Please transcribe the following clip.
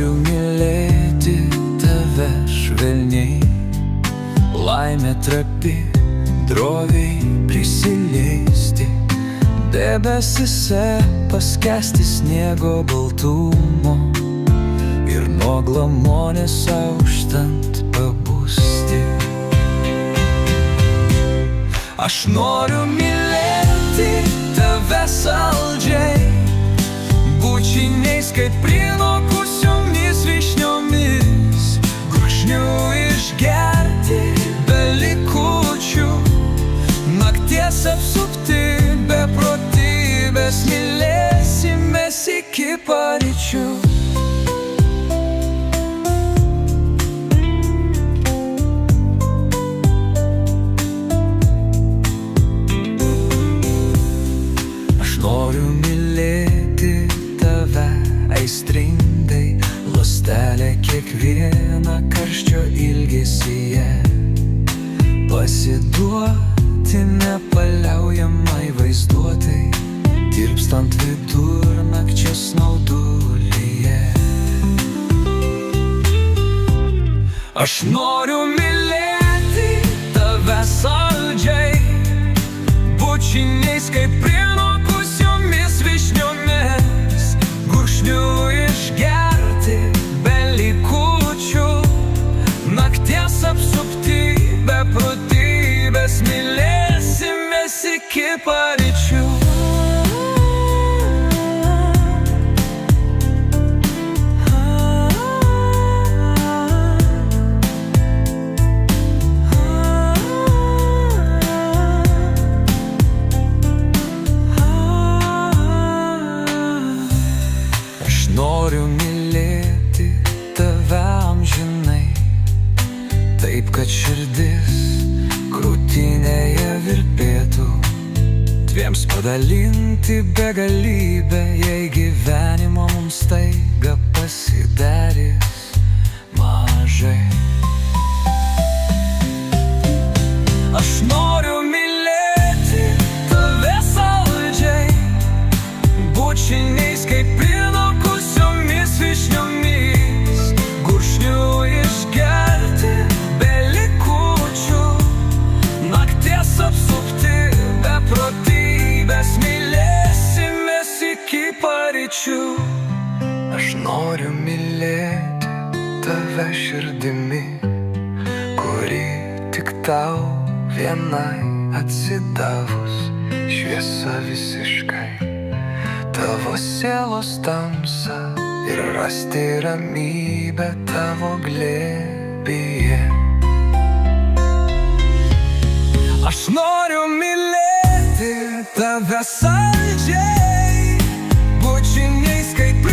noriu mylėti tave švelniai, laimė trapi, droviai prisiliesti, debesise paskęsti sniego baltumo ir nuo glamonės auštant pabusti. Aš noriu mylėti tave saldžiai, bučiniais kaip prinokusiomis vyšniomis, gurkšniu išgerti be likučių, nakties apsupti beprotybės, mylėsimės iki paryčių. Noriu mylėti tave aistringai, ląstelę kiekvieną karščio ilgesyje, pasiduoti nepaliaujamai vaizduotai, tirpstant vidurnakčio snaudulyje. Aš noriu mylėti tave saldžiai, bučiniais kaip prinokusiomis vyšniomis, gurkšniu išgerti be likučių, nakties apsupti beprotybės, mylėsimės iki paryčių. Noriu mylėti tave amžinai, taip kad širdis krūtinėje virpėtų, dviems padalinti begalybę, jei gyvenimo mums staiga pasidarys mažai. Aš noriu mylėti tave saldžiai, bučiniais kaip prinokusiomis vyšniomis, gurkšniu išgerti be likučių, nakties apsupti beprotybės, mylėsimės iki paryčių. Aš noriu mylėti tave širdimi, kuri tik tau vienai atsidavus, šviesa visiškai tavo sielos tamsa ir rasti ramybę tavo glėbyje. Aš noriu mylėti tave saldžiai, bučiniais kaip